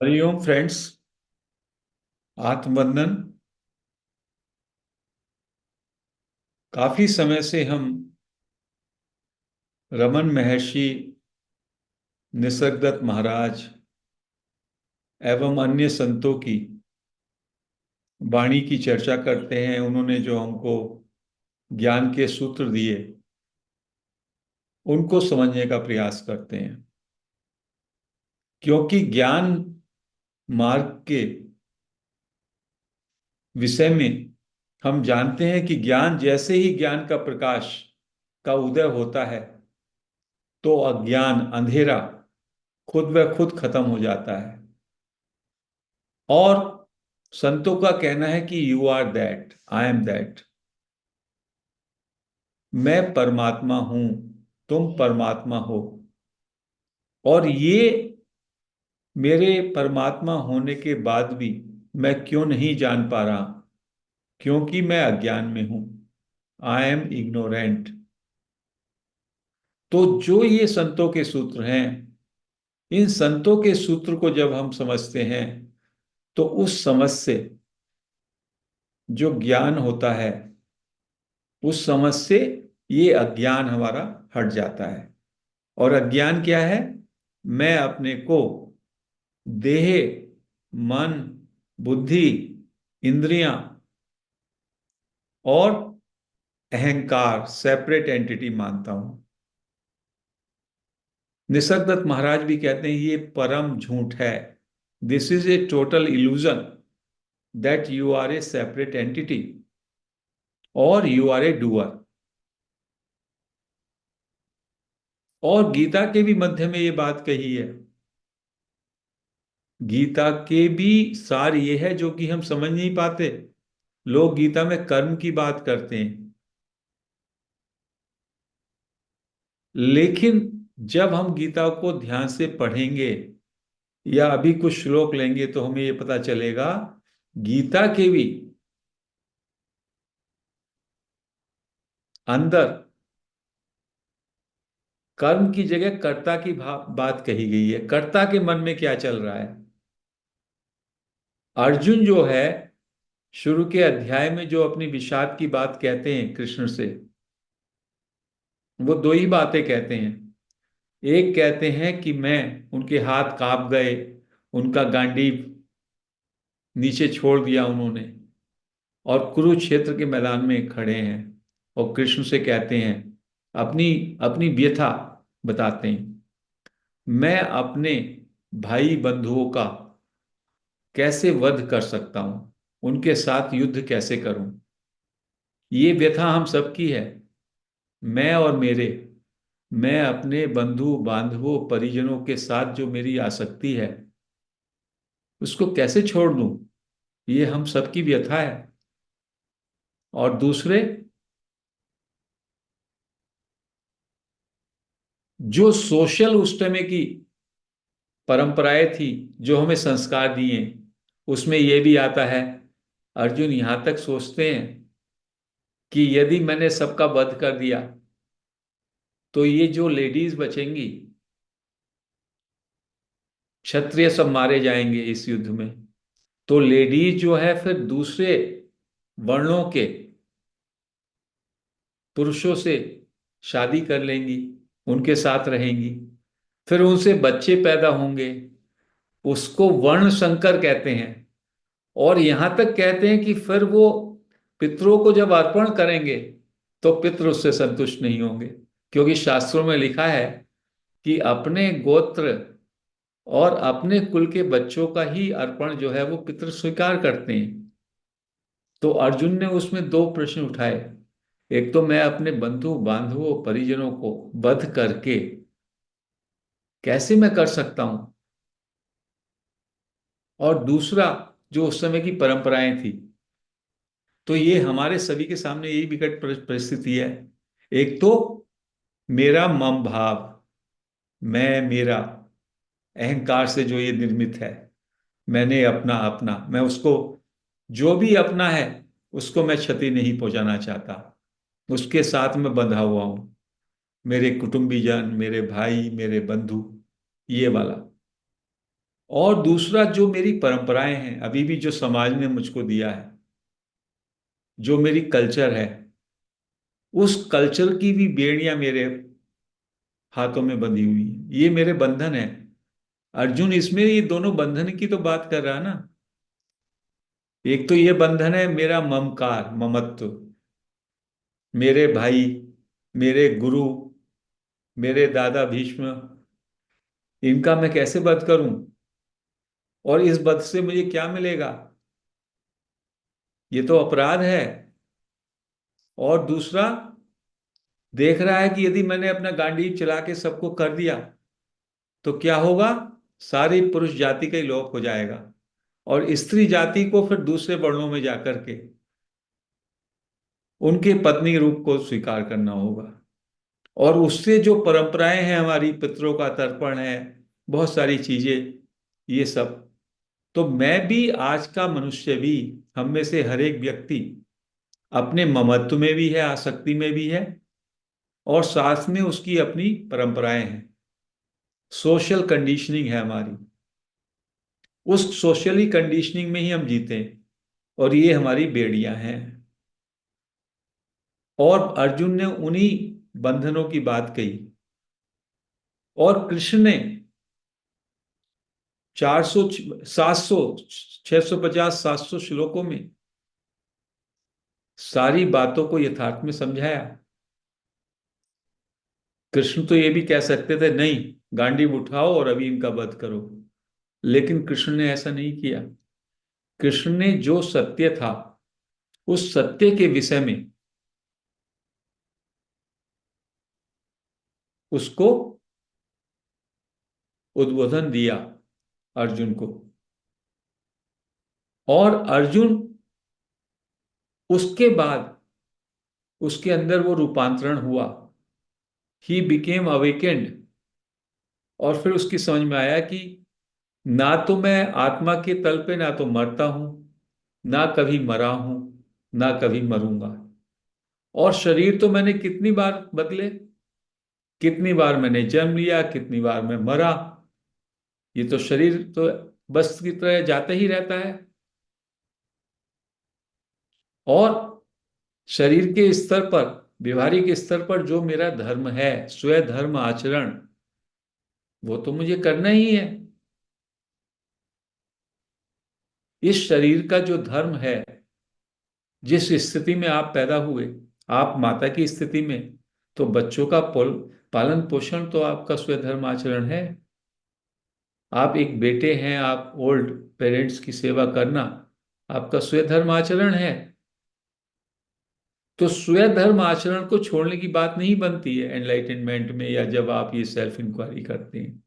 Hariom friends. आत्मवंदन। काफी समय से हम रमन महर्षि, निसर्गदत्त महाराज एवं अन्य संतों की वाणी की चर्चा करते हैं। उन्होंने जो हमको ज्ञान के सूत्र दिए, उनको समझने का प्रयास करते हैं। क्योंकि ज्ञान मार्ग के विषय में हम जानते हैं कि ज्ञान जैसे ही ज्ञान का प्रकाश का उदय होता है, तो अज्ञान अंधेरा खुद ब खुद खत्म हो जाता है। और संतों का कहना है कि you are that, I am that. मैं परमात्मा हूं, तुम परमात्मा हो। और ये मेरे परमात्मा होने के बाद भी मैं क्यों नहीं जान पा रहा? क्योंकि मैं अज्ञान में हूं। I am ignorant. तो जो ये संतों के सूत्र हैं, इन संतों के सूत्र को जब हम समझते हैं, तो उस समझ से जो ज्ञान होता है, उस समझ से ये अज्ञान हमारा हट जाता है। और अज्ञान क्या है? मैं अपने को देह, मन, बुद्धि, इंद्रियां और अहंकार सेपरेट एंटिटी मानता हूं। निसर्गदत्त महाराज भी कहते हैं ये परम झूठ है। This is a total illusion that you are a separate entity और यू आर ए डूअर। और गीता के भी मध्य में ये बात कही है। गीता के भी सार ये है जो कि हम समझ नहीं पाते। लोग गीता में कर्म की बात करते हैं, लेकिन जब हम गीता को ध्यान से पढ़ेंगे या अभी कुछ श्लोक लेंगे, तो हमें ये पता चलेगा गीता के भी अंदर कर्म की जगह कर्ता की बात कही गई है। कर्ता के मन में क्या चल रहा है? अर्जुन जो है, शुरू के अध्याय में जो अपनी विषाद की बात कहते हैं कृष्ण से, वो दो ही बातें कहते हैं। एक कहते हैं कि मैं, उनके हाथ कांप गए, उनका गांडीव नीचे छोड़ दिया उन्होंने, और कुरुक्षेत्र के मैदान में खड़े हैं और कृष्ण से कहते हैं, अपनी अपनी व्यथा बताते हैं, मैं अपने भाई बंधुओं का कैसे वध कर सकता हूं, उनके साथ युद्ध कैसे करूं। ये व्यथा हम सबकी है। मैं और मेरे, मैं अपने बंधु बांधवों परिजनों के साथ जो मेरी आसक्ति है, उसको कैसे छोड़ दूं? ये हम सबकी व्यथा है। और दूसरे, जो सोशल उस समय की परंपराएं थी, जो हमें संस्कार दिए, उसमें यह भी आता है। अर्जुन यहां तक सोचते हैं कि यदि मैंने सबका वध कर दिया, तो ये जो लेडीज बचेंगी, क्षत्रिय सब मारे जाएंगे इस युद्ध में, तो लेडीज जो है फिर दूसरे वर्णों के पुरुषों से शादी कर लेंगी, उनके साथ रहेंगी, फिर उनसे बच्चे पैदा होंगे। उसको वर्ण संकर कहते हैं। और यहां तक कहते हैं कि फिर वो पितरों को जब अर्पण करेंगे, तो पितृ उससे संतुष्ट नहीं होंगे। क्योंकि शास्त्रों में लिखा है कि अपने गोत्र और अपने कुल के बच्चों का ही अर्पण जो है वो पितृ स्वीकार करते हैं। तो अर्जुन ने उसमें दो प्रश्न उठाए। एक तो मैं अपने बंधु बांधवों परिजनों को वध करके कैसे मैं कर सकता हूं, और दूसरा, जो उस समय की परंपराएं थी। तो ये हमारे सभी के सामने यही विकट परिस्थिति है। एक तो मेरा मम भाव, मैं मेरा, अहंकार से जो ये निर्मित है, मैंने अपना अपना, मैं उसको, जो भी अपना है उसको मैं क्षति नहीं पहुंचाना चाहता। उसके साथ में बंधा हुआ हूं। मेरे कुटुंबीजन, मेरे भाई, मेरे बंधु, ये वाला। और दूसरा, जो मेरी परंपराएं हैं अभी भी, जो समाज ने मुझको दिया है, जो मेरी कल्चर है, उस कल्चर की भी बेड़ियां मेरे हाथों में बंधी हुई हैं। ये मेरे बंधन है। अर्जुन इसमें ये दोनों बंधन की तो बात कर रहा है ना। एक तो ये बंधन है मेरा ममकार, ममत्व, मेरे भाई, मेरे गुरु, मेरे दादा भीष्म, इनका मैं कैसे वध करूं, और इस वध से मुझे क्या मिलेगा, ये तो अपराध है। और दूसरा, देख रहा है कि यदि मैंने अपना गांडीव चला के सबको कर दिया तो क्या होगा, सारी पुरुष जाति का ही लोप हो जाएगा, और स्त्री जाति को फिर दूसरे वर्णों में जाकर के उनके पत्नी रूप को स्वीकार करना होगा। और उससे जो परंपराएं हैं हमारी, पितरों का तर्पण है, बहुत सारी चीजें, ये सब। तो मैं भी, आज का मनुष्य भी, हम में से हर एक व्यक्ति अपने ममत्व में भी है, आसक्ति में भी है, और साथ में उसकी अपनी परंपराएं हैं, सोशल कंडीशनिंग है हमारी। उस सोशली कंडीशनिंग में ही हम जीते हैं, और ये हमारी बेड़ियां हैं। और अर्जुन ने उन्हीं बंधनों की बात कही, और कृष्ण ने 400, 700, 650, 700 श्लोकों में सारी बातों को यथार्थ में समझाया। कृष्ण तो ये भी कह सकते थे, नहीं, गांडीव उठाओ और अभी इनका वध करो, लेकिन कृष्ण ने ऐसा नहीं किया। कृष्ण ने जो सत्य था, उस सत्य के विषय में उसको उद्बोधन दिया अर्जुन को। और अर्जुन, उसके बाद उसके अंदर वो रूपांतरण हुआ, ही बिकेम अवेकेंड। और फिर उसकी समझ में आया कि ना तो मैं आत्मा के तल पे ना तो मरता हूं, ना कभी मरा हूं, ना कभी मरूंगा। और शरीर तो मैंने कितनी बार बदले, कितनी बार मैंने जन्म लिया, कितनी बार मैं मरा, ये तो शरीर तो बस की तरह जाता ही रहता है। और शरीर के स्तर पर, व्यवहारिक स्तर पर जो मेरा धर्म है, स्वयं धर्म आचरण, वो तो मुझे करना ही है। इस शरीर का जो धर्म है, जिस स्थिति में आप पैदा हुए, आप माता की स्थिति में, तो बच्चों का पालन पोषण तो आपका स्वयं धर्म आचरण है। आप एक बेटे हैं, आप ओल्ड पेरेंट्स की सेवा करना आपका स्वयं धर्म आचरण है। तो स्वयं धर्म आचरण को छोड़ने की बात नहीं बनती है एनलाइटनमेंट में, या जब आप ये सेल्फ इंक्वायरी करते हैं।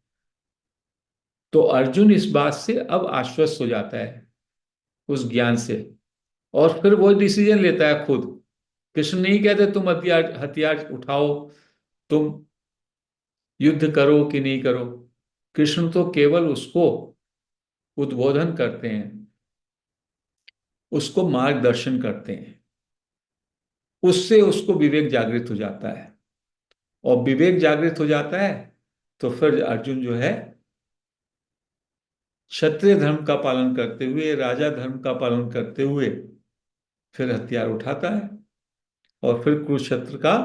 तो अर्जुन इस बात से अब आश्वस्त हो जाता है, उस ज्ञान से, और फिर वो डिसीजन लेता है खुद। कृष्ण नहीं कहते तुम हथियार हथियार उठाओ, तुम युद्ध करो कि नहीं करो। कृष्ण तो केवल उसको उद्बोधन करते हैं, उसको मार्गदर्शन करते हैं। उससे उसको विवेक जागृत हो जाता है, और विवेक जागृत हो जाता है तो फिर अर्जुन जो है, क्षत्रिय धर्म का पालन करते हुए, राजा धर्म का पालन करते हुए, फिर हथियार उठाता है। और फिर कुरुक्षेत्र का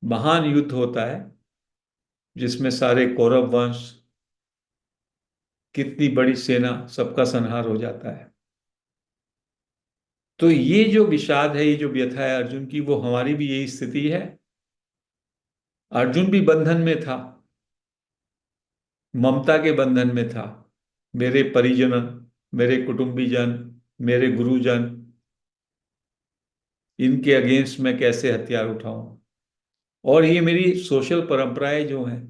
महान युद्ध होता है, जिसमें सारे कौरव वंश, कितनी बड़ी सेना, सबका संहार हो जाता है। तो ये जो विषाद है, ये जो व्यथा है अर्जुन की, वो हमारी भी यही स्थिति है। अर्जुन भी बंधन में था, ममता के बंधन में था। मेरे परिजन, मेरे कुटुंबीजन, मेरे गुरुजन, इनके अगेंस्ट मैं कैसे हथियार उठाऊं, और ये मेरी सोशल परंपराएं जो हैं,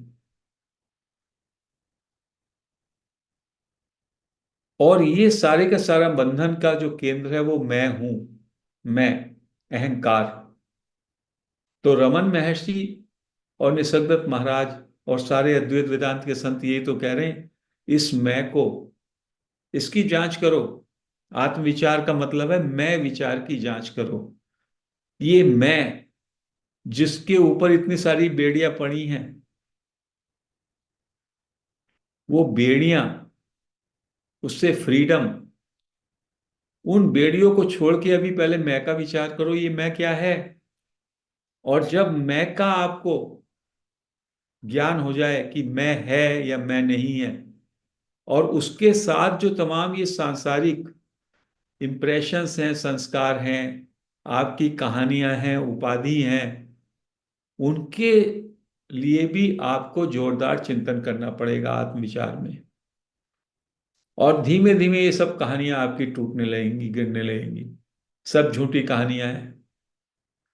और ये सारे का सारा बंधन का जो केंद्र है वो मैं हूं। मैं, अहंकार। तो रमन महर्षि और निसर्गदत्त महाराज और सारे अद्वैत वेदांत के संत यही तो कह रहे हैं, इस मैं को, इसकी जांच करो। आत्मविचार का मतलब है मैं विचार की जांच करो। ये मैं, जिसके ऊपर इतनी सारी बेड़ियां पड़ी हैं, वो बेड़ियां उससे फ्रीडम। उन बेड़ियों को छोड़ के अभी पहले मैं का विचार करो, ये मैं क्या है। और जब मैं का आपको ज्ञान हो जाए कि मैं है या मैं नहीं है, और उसके साथ जो तमाम ये सांसारिक इम्प्रेशंस हैं, संस्कार हैं, आपकी कहानियां हैं, उपाधि हैं, उनके लिए भी आपको जोरदार चिंतन करना पड़ेगा आत्मविचार में। और धीमे धीमे ये सब कहानियां आपकी टूटने लगेंगी, गिरने लगेंगी। सब झूठी कहानियां हैं,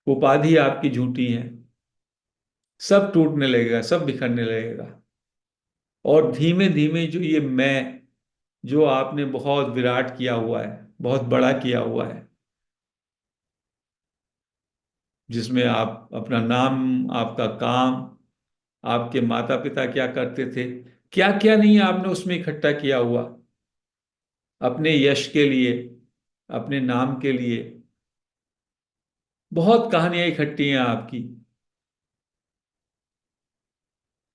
उपाधि आपकी झूठी है, सब टूटने लगेगा, सब बिखरने लगेगा। और धीमे धीमे जो ये मैं, जो आपने बहुत विराट किया हुआ है, बहुत बड़ा किया हुआ है, जिसमें आप अपना नाम, आपका काम, आपके माता पिता क्या करते थे, क्या क्या नहीं आपने उसमें इकट्ठा किया हुआ, अपने यश के लिए, अपने नाम के लिए, बहुत कहानियां इकट्ठी हैं आपकी।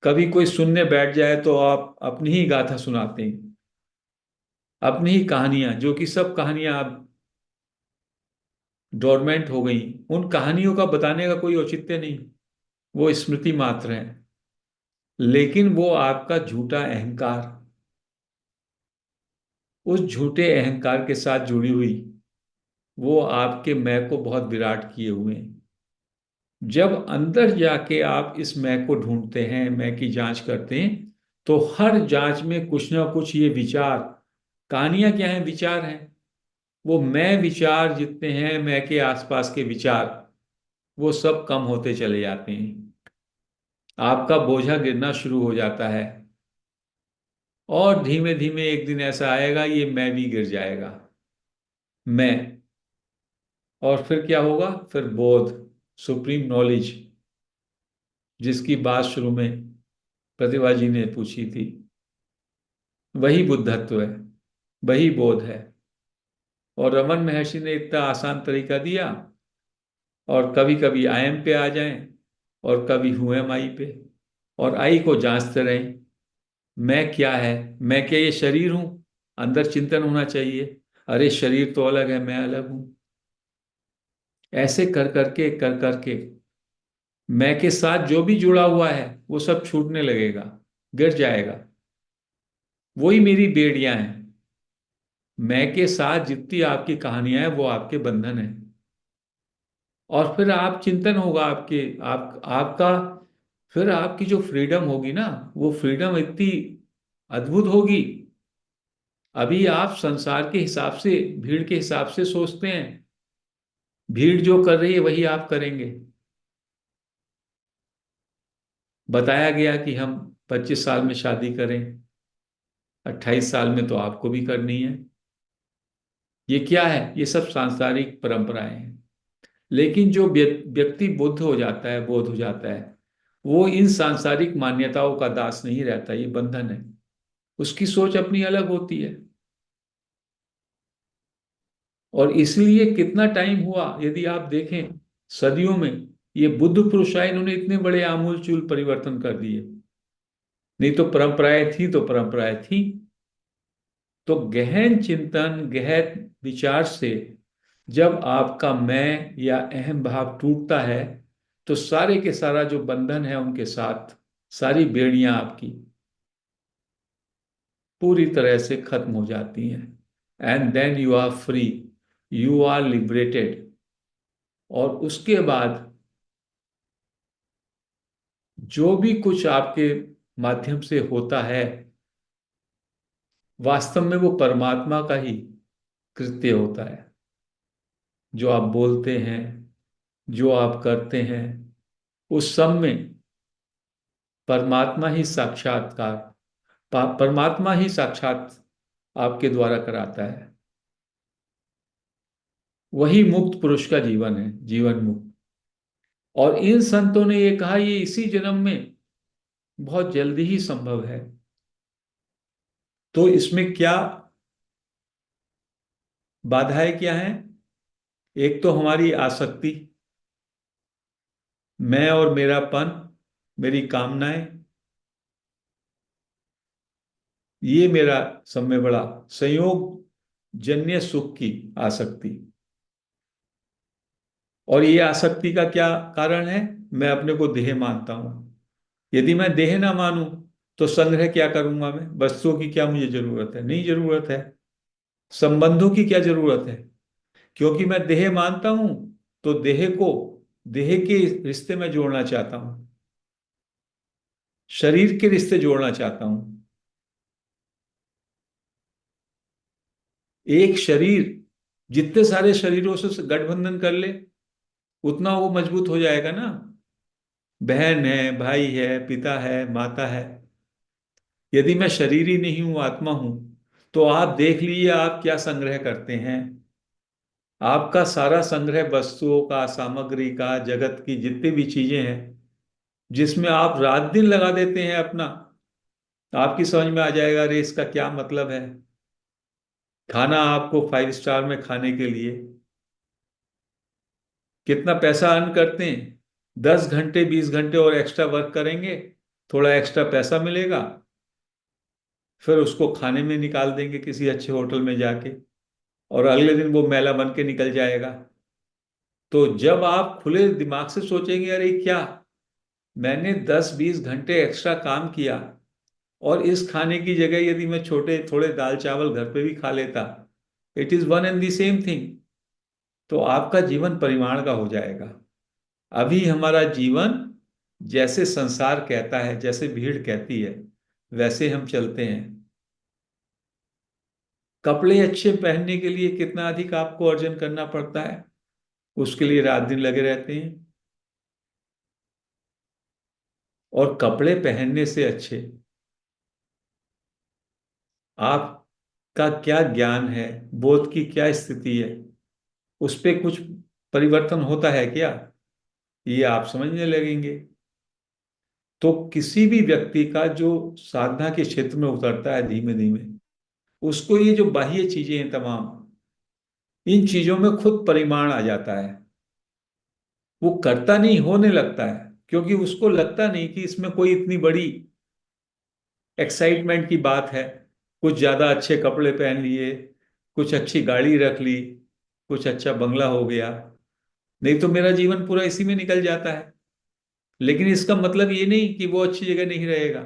कभी कोई सुनने बैठ जाए तो आप अपनी ही गाथा सुनाते हैं, अपनी ही कहानियां, जो कि सब कहानियां आप डोरमेंट हो गई। उन कहानियों का बताने का कोई औचित्य नहीं, वो स्मृति मात्र है। लेकिन वो आपका झूठा अहंकार, उस झूठे अहंकार के साथ जुड़ी हुई, वो आपके मैं को बहुत विराट किए हुए हैं। जब अंदर जाके आप इस मैं को ढूंढते हैं, मैं की जांच करते हैं, तो हर जांच में कुछ ना कुछ ये विचार, कहानियां क्या हैं, विचार हैं। वो मैं विचार जितने हैं, मैं के आसपास के विचार, वो सब कम होते चले जाते हैं। आपका बोझा गिरना शुरू हो जाता है। और धीमे धीमे एक दिन ऐसा आएगा, ये मैं भी गिर जाएगा, मैं। और फिर क्या होगा, फिर बोध, सुप्रीम नॉलेज, जिसकी बात शुरू में प्रतिभा जी ने पूछी थी, वही बुद्धत्व है, वही बोध है। और रमन महर्षि ने इतना आसान तरीका दिया। और कभी कभी आई एम पे आ जाएं, और कभी हु एम आई पे, और आई को जांचते रहें, मैं क्या है, मैं क्या ये शरीर हूं। अंदर चिंतन होना चाहिए, अरे शरीर तो अलग है, मैं अलग हूं। ऐसे कर करके मैं के साथ जो भी जुड़ा हुआ है वो सब छूटने लगेगा, गिर जाएगा। वही मेरी बेड़ियां हैं। मैं के साथ जितनी आपकी कहानियां हैं वो आपके बंधन है। और फिर आप चिंतन होगा आपके, आपका, फिर आपकी जो फ्रीडम होगी ना, वो फ्रीडम इतनी अद्भुत होगी। अभी आप संसार के हिसाब से, भीड़ के हिसाब से सोचते हैं, भीड़ जो कर रही है वही आप करेंगे। बताया गया कि हम 25 साल में शादी करें, 28 साल में तो आपको भी करनी है। ये क्या है, ये सब सांसारिक परंपराएं हैं। लेकिन जो व्यक्ति बुद्ध हो जाता है, बोध हो जाता है, वो इन सांसारिक मान्यताओं का दास नहीं रहता, ये बंधन है। उसकी सोच अपनी अलग होती है। और इसलिए कितना टाइम हुआ, यदि आप देखें, सदियों में ये बुद्ध पुरुष आए, इन्होंने इतने बड़े आमूल चूल परिवर्तन कर दिए। नहीं तो परंपराएं थी तो परंपराएं थी। तो गहन चिंतन, गहन विचार से जब आपका मैं या अहम भाव टूटता है, तो सारे के सारा जो बंधन है उनके साथ सारी बेड़ियां आपकी पूरी तरह से खत्म हो जाती हैं। And then you are free, you are liberated. और उसके बाद जो भी कुछ आपके माध्यम से होता है, वास्तव में वो परमात्मा का ही कृत्य होता है। जो आप बोलते हैं, जो आप करते हैं, उस सब में परमात्मा ही साक्षात्कार, परमात्मा ही साक्षात आपके द्वारा कराता है। वही मुक्त पुरुष का जीवन है, जीवन मुक्त। और इन संतों ने ये कहा, ये इसी जन्म में बहुत जल्दी ही संभव है। तो इसमें क्या बाधाएं क्या हैं? एक तो हमारी आसक्ति, मैं और मेरापन, मेरी कामनाएं, ये मेरा सब में बड़ा संयोग जन्य सुख की आसक्ति। और ये आसक्ति का क्या कारण है? मैं अपने को देह मानता हूं। यदि मैं देह ना मानूं तो संग्रह क्या करूंगा? मैं वस्तुओं की क्या मुझे जरूरत है? नहीं जरूरत है। संबंधों की क्या जरूरत है? क्योंकि मैं देह मानता हूं तो देह को देह के रिश्ते में जोड़ना चाहता हूं, शरीर के रिश्ते जोड़ना चाहता हूं। एक शरीर जितने सारे शरीरों से गठबंधन कर ले उतना वो मजबूत हो जाएगा ना। बहन है, भाई है, पिता है, माता है। यदि मैं शरीर ही नहीं हूं, आत्मा हूं, तो आप देख लीजिए आप क्या संग्रह करते हैं। आपका सारा संग्रह वस्तुओं का, सामग्री का, जगत की जितनी भी चीजें हैं जिसमें आप रात दिन लगा देते हैं अपना, आपकी समझ में आ जाएगा अरे इसका क्या मतलब है। खाना आपको 5 स्टार में खाने के लिए कितना पैसा अर्न करते हैं? 10 घंटे 20 घंटे और एक्स्ट्रा वर्क करेंगे, थोड़ा एक्स्ट्रा पैसा मिलेगा, फिर उसको खाने में निकाल देंगे किसी अच्छे होटल में जाके, और अगले दिन वो मैला बन के निकल जाएगा। तो जब आप खुले दिमाग से सोचेंगे अरे क्या, मैंने 10 20 घंटे एक्स्ट्रा काम किया और इस खाने की जगह यदि मैं छोटे थोड़े दाल चावल घर पे भी खा लेता, it is one and the same thing, तो आपका जीवन परिमाण का हो जाएगा। अभी हमारा जीवन जैसे संसार कहता है, जैसे भीड़ कहती है, वैसे हम चलते हैं। कपड़े अच्छे पहनने के लिए कितना अधिक आपको अर्जन करना पड़ता है, उसके लिए रात दिन लगे रहते हैं। और कपड़े पहनने से अच्छे आपका क्या ज्ञान है, बोध की क्या स्थिति है, उस पे कुछ परिवर्तन होता है क्या, ये आप समझने लगेंगे। तो किसी भी व्यक्ति का जो साधना के क्षेत्र में उतरता है धीमे धीमे, उसको ये जो बाह्य चीजें हैं तमाम, इन चीजों में खुद परिमाण आ जाता है। वो करता नहीं, होने लगता है, क्योंकि उसको लगता नहीं कि इसमें कोई इतनी बड़ी एक्साइटमेंट की बात है। कुछ ज्यादा अच्छे कपड़े पहन लिए, कुछ अच्छी गाड़ी रख ली, कुछ अच्छा बंगला हो गया, नहीं तो मेरा जीवन पूरा इसी में निकल जाता है। लेकिन इसका मतलब ये नहीं कि वो अच्छी जगह नहीं रहेगा।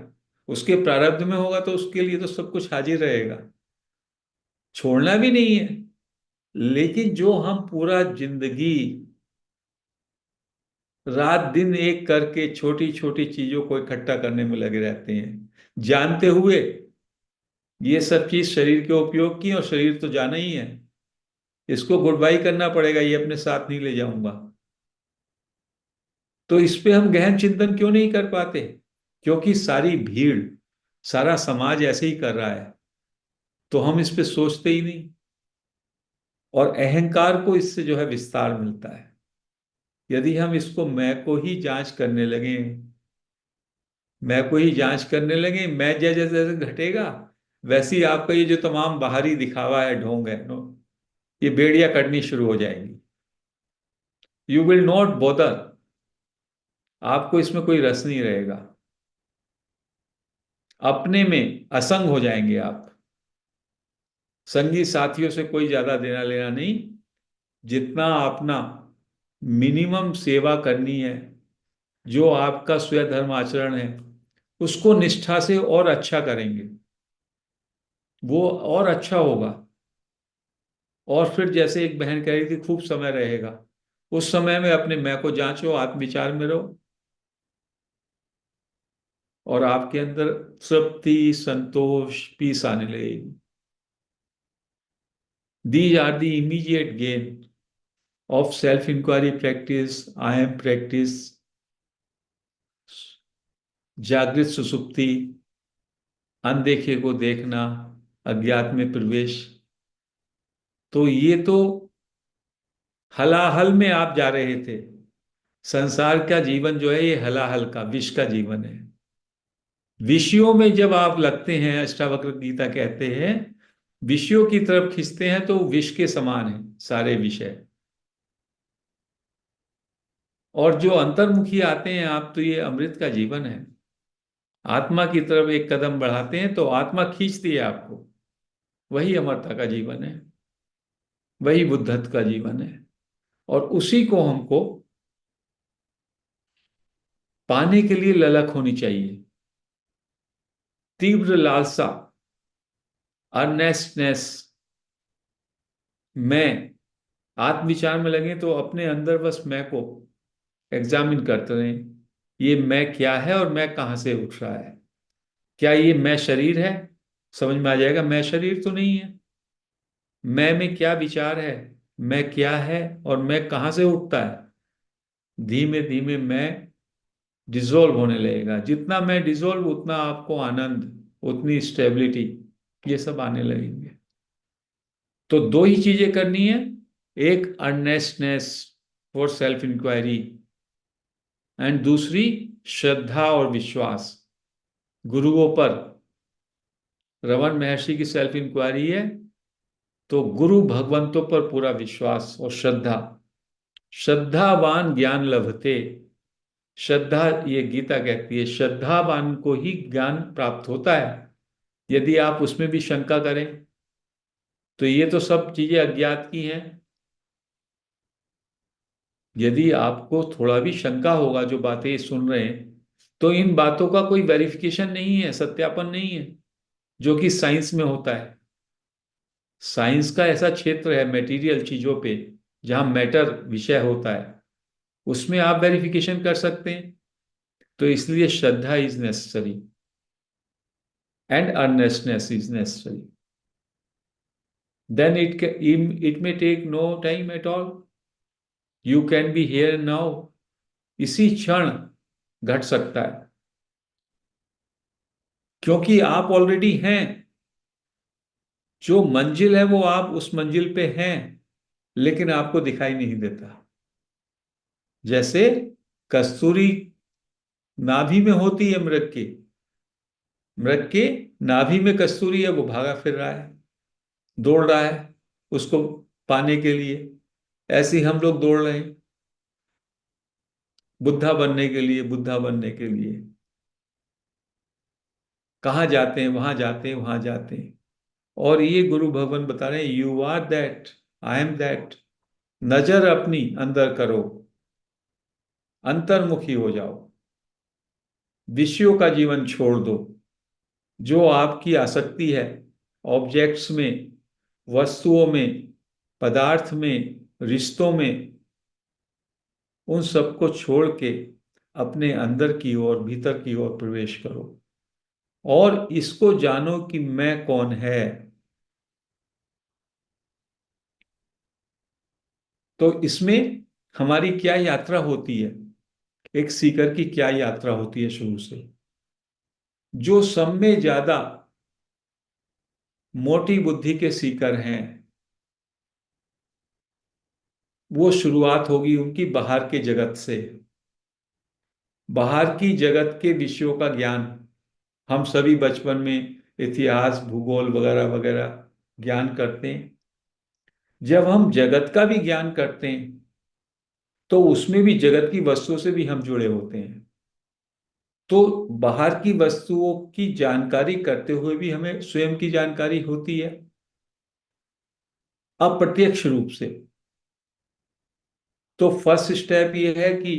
उसके प्रारब्ध में होगा तो उसके लिए तो सब कुछ हाजिर रहेगा, छोड़ना भी नहीं है। लेकिन जो हम पूरा जिंदगी रात दिन एक करके छोटी छोटी चीजों को इकट्ठा करने में लगे रहते हैं, जानते हुए ये सब चीज शरीर के उपयोग की, और शरीर तो जाना ही है, इसको गुड बाई करना पड़ेगा, ये अपने साथ नहीं ले जाऊंगा। तो इस पे हम गहन चिंतन क्यों नहीं कर पाते? क्योंकि सारी भीड़, सारा समाज ऐसे ही कर रहा है, तो हम इस पे सोचते ही नहीं। और अहंकार को इससे जो है विस्तार मिलता है। यदि हम इसको मैं को ही जांच करने लगे, मैं को ही जांच करने लगे, मैं जैसे जैसे घटेगा वैसे ही आपका ये जो तमाम बाहरी दिखावा है, ढोंग है नो, ये बेड़ियां कटनी शुरू हो जाएंगी। यू विल नॉट बॉदर, आपको इसमें कोई रस नहीं रहेगा, अपने में असंग हो जाएंगे आप। संगी साथियों से कोई ज्यादा देना लेना नहीं, जितना अपना मिनिमम सेवा करनी है, जो आपका स्वधर्म आचरण है, उसको निष्ठा से और अच्छा करेंगे, वो और अच्छा होगा। और फिर जैसे एक बहन कह रही थी खूब समय रहेगा, उस समय में अपने मैं को जांचो, आत्मविचार में रहो, और आपके अंदर तृप्ति, संतोष, पीस आने लगेगी। These are the immediate gain of self inquiry practice, I am practice, जागृत सुसुप्ति, अनदेखे को देखना, अज्ञात में प्रवेश। तो ये तो हलाहल में आप जा रहे थे। संसार का जीवन जो है ये हलाहल का विष का जीवन है। विषयों में जब आप लगते हैं, अष्टावक्र गीता कहते हैं, विषयों की तरफ खींचते हैं तो विष के समान है सारे विषय। और जो अंतर्मुखी आते हैं आप, तो ये अमृत का जीवन है। आत्मा की तरफ एक कदम बढ़ाते हैं तो आत्मा खींचती है आपको। वही अमरता का जीवन है, वही बुद्धत्व का जीवन है। और उसी को हमको पाने के लिए ललक होनी चाहिए, तीव्र लालसा, अर्नेस्टनेस। मैं आत्मविचार में लगे तो अपने अंदर बस मैं को एग्जामिन करते रहें। ये मैं क्या है और मैं कहाँ से उठ रहा है? क्या ये मैं शरीर है? समझ में आ जाएगा मैं शरीर तो नहीं है। मैं में क्या विचार है, मैं क्या है और मैं कहाँ से उठता है? धीमे धीमे मैं डिसॉल्व होने लगेगा। जितना मैं डिसॉल्व उतना आपको आनंद, उतनी स्टेबिलिटी, ये सब आने लगेंगे। तो दो ही चीजें करनी है, एक अर्नेस्टनेस फॉर सेल्फ इंक्वायरी, एंड दूसरी श्रद्धा और विश्वास गुरुओं पर। रमन महर्षि की सेल्फ इंक्वायरी है तो गुरु भगवंतों पर पूरा विश्वास और श्रद्धा। श्रद्धावान ज्ञान लभते। श्रद्धा, ये गीता कहती है, श्रद्धावान को ही ज्ञान प्राप्त होता है। यदि आप उसमें भी शंका करें तो ये तो सब चीजें अज्ञात की हैं। यदि आपको थोड़ा भी शंका होगा जो बातें सुन रहे हैं, तो इन बातों का कोई वेरिफिकेशन नहीं है, सत्यापन नहीं है, जो कि साइंस में होता है। साइंस का ऐसा क्षेत्र है मेटीरियल चीजों पे, जहां मैटर विषय होता है, उसमें आप वेरिफिकेशन कर सकते हैं। तो इसलिए shraddha is necessary and earnestness is necessary. Then it may take no time at all. You can be here now. इसी क्षण घट सकता है, क्योंकि आप ऑलरेडी हैं। जो मंजिल है वो आप उस मंजिल पे हैं, लेकिन आपको दिखाई नहीं देता। जैसे कस्तूरी नाभि में होती है मृग की, मृग के नाभि में कस्तूरी है, वो भागा फिर रहा है, दौड़ रहा है उसको पाने के लिए। ऐसे ही हम लोग दौड़ रहे हैं बुद्धा बनने के लिए, बुद्धा बनने के लिए। कहाँ जाते हैं? वहां जाते हैं, वहां जाते हैं। और ये गुरु भगवान बता रहे हैं, you are that, I am that. नजर अपनी अंदर करो, अंतर्मुखी हो जाओ, विषयों का जीवन छोड़ दो। जो आपकी आसक्ति है ऑब्जेक्ट्स में, वस्तुओं में, पदार्थ में, रिश्तों में, उन सबको छोड़ के अपने अंदर की ओर, भीतर की ओर प्रवेश करो और इसको जानो कि मैं कौन है। तो इसमें हमारी क्या यात्रा होती है, एक सीकर की क्या यात्रा होती है शुरू से। जो सब में ज्यादा मोटी बुद्धि के सीकर हैं, वो शुरुआत होगी उनकी बाहर के जगत से। बाहर की जगत के विषयों का ज्ञान हम सभी बचपन में इतिहास, भूगोल वगैरह वगैरह ज्ञान करते हैं। जब हम जगत का भी ज्ञान करते हैं तो उसमें भी जगत की वस्तुओं से भी हम जुड़े होते हैं। तो बाहर की वस्तुओं की जानकारी करते हुए भी हमें स्वयं की जानकारी होती है, अप्रत्यक्ष रूप से। तो फर्स्ट स्टेप ये है कि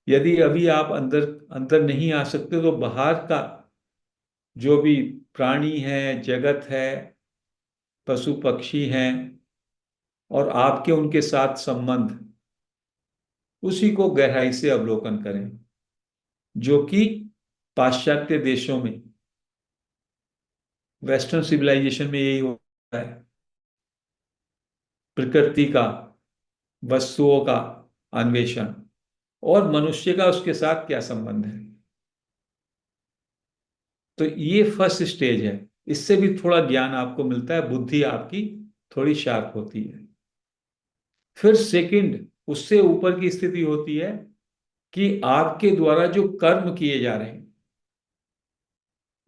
यदि अभी आप अंदर अंदर नहीं आ सकते तो बाहर का जो भी प्राणी है, जगत है, पशु पक्षी हैं, और आपके उनके साथ संबंध, उसी को गहराई से अवलोकन करें। जो कि पाश्चात्य देशों में, वेस्टर्न सिविलाइजेशन में यही होता है। प्रकृति का, वस्तुओं का अन्वेषण, और मनुष्य का उसके साथ क्या संबंध है। तो ये फर्स्ट स्टेज है। इससे भी थोड़ा ज्ञान आपको मिलता है, बुद्धि आपकी थोड़ी शार्प होती है। फिर सेकंड, उससे ऊपर की स्थिति होती है कि आपके द्वारा जो कर्म किए जा रहे हैं,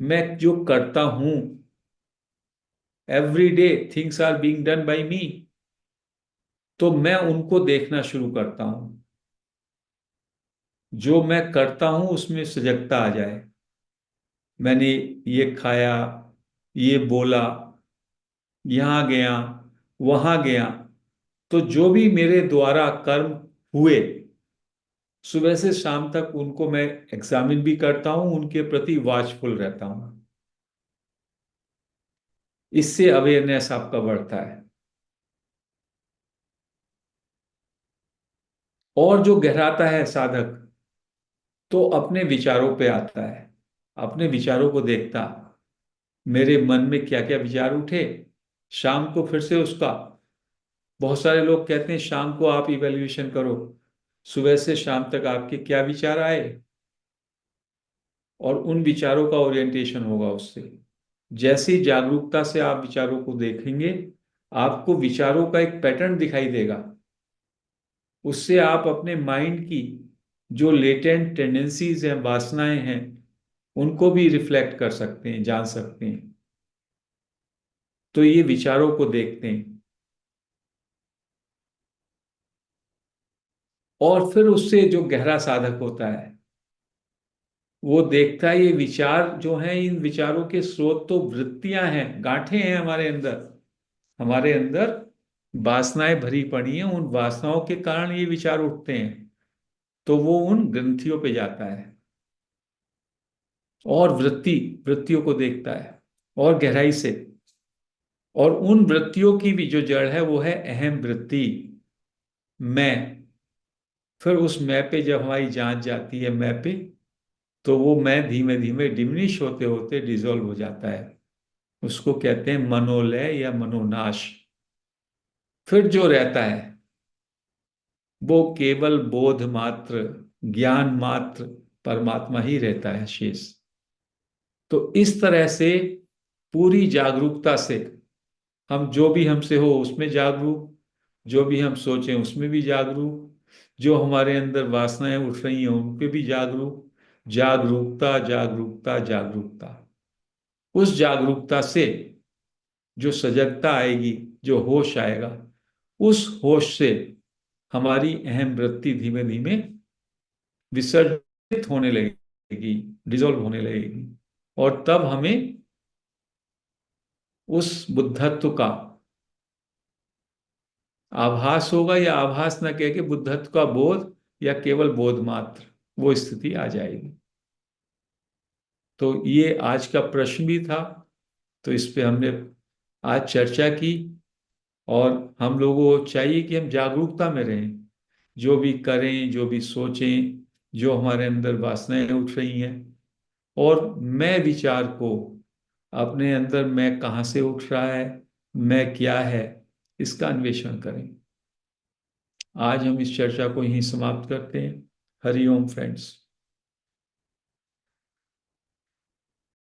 मैं जो करता हूं, every day things are being done by me, तो मैं उनको देखना शुरू करता हूं। जो मैं करता हूं उसमें सजगता आ जाए। मैंने ये खाया, ये बोला, यहाँ गया, वहां गया, तो जो भी मेरे द्वारा कर्म हुए, सुबह से शाम तक उनको मैं एग्जामिन भी करता हूं, उनके प्रति वॉचफुल रहता हूं। इससे अवेयरनेस आपका बढ़ता है। और जो गहराता है साधक, तो अपने विचारों पे आता है, अपने विचारों को देखता, मेरे मन में क्या क्या विचार उठे, शाम को फिर से उसका, बहुत सारे लोग कहते हैं शाम को आप इवैल्यूएशन करो, सुबह से शाम तक आपके क्या विचार आए, और उन विचारों का ओरिएंटेशन होगा उससे। जैसी जागरूकता से आप विचारों को देखेंगे, आपको विचारों का एक पैटर्न दिखाई देगा। उससे आप अपने माइंड की जो लेटेंट टेंडेंसीज हैं, वासनाएं हैं, उनको भी रिफ्लेक्ट कर सकते हैं, जान सकते हैं। तो ये विचारों को देखते हैं, और फिर उससे जो गहरा साधक होता है, वो देखता है ये विचार जो हैं, इन विचारों के स्रोत तो वृत्तियां हैं, गांठें हैं हमारे अंदर। हमारे अंदर वासनाएं भरी पड़ी हैं, उन वासनाओं के कारण ये विचार उठते हैं। तो वो उन ग्रंथियों पे जाता है और वृत्तियों को देखता है और गहराई से। और उन वृत्तियों की भी जो जड़ है वो है अहम वृत्ति, मैं। फिर उस मैं पे जब हमारी जांच जाती है, मैं पे, तो वो मैं धीमे धीमे डिमिनिश होते होते डिसॉल्व हो जाता है। उसको कहते हैं मनोलय या मनोनाश। फिर जो रहता है वो केवल बोध मात्र, ज्ञान मात्र परमात्मा ही रहता है शेष। तो इस तरह से पूरी जागरूकता से हम जो भी हमसे हो उसमें जागरूक, जो भी हम सोचें उसमें भी जागरूक, जो हमारे अंदर वासनाएं उठ रही हैं उन पे भी जागरूक। जागरूकता, जागरूकता, जागरूकता। उस जागरूकता से जो सजगता आएगी, जो होश आएगा, उस होश से हमारी अहम वृत्ति धीमे धीमे विसर्जित होने लगेगी, डिसॉल्व होने लगेगी। और तब हमें उस बुद्धत्व का आभास होगा, या आभास न कह के बुद्धत्व का बोध, या केवल बोध मात्र, वो स्थिति आ जाएगी। तो ये आज का प्रश्न भी था, तो इस पे हमने आज चर्चा की। और हम लोगों को चाहिए कि हम जागरूकता में रहें, जो भी करें, जो भी सोचें, जो हमारे अंदर वासनाएं उठ रही हैं, और मैं विचार को अपने अंदर, मैं कहाँ से उठ रहा है, मैं क्या है, इसका अन्वेषण करें। आज हम इस चर्चा को यहीं समाप्त करते हैं। हरि ओम फ्रेंड्स।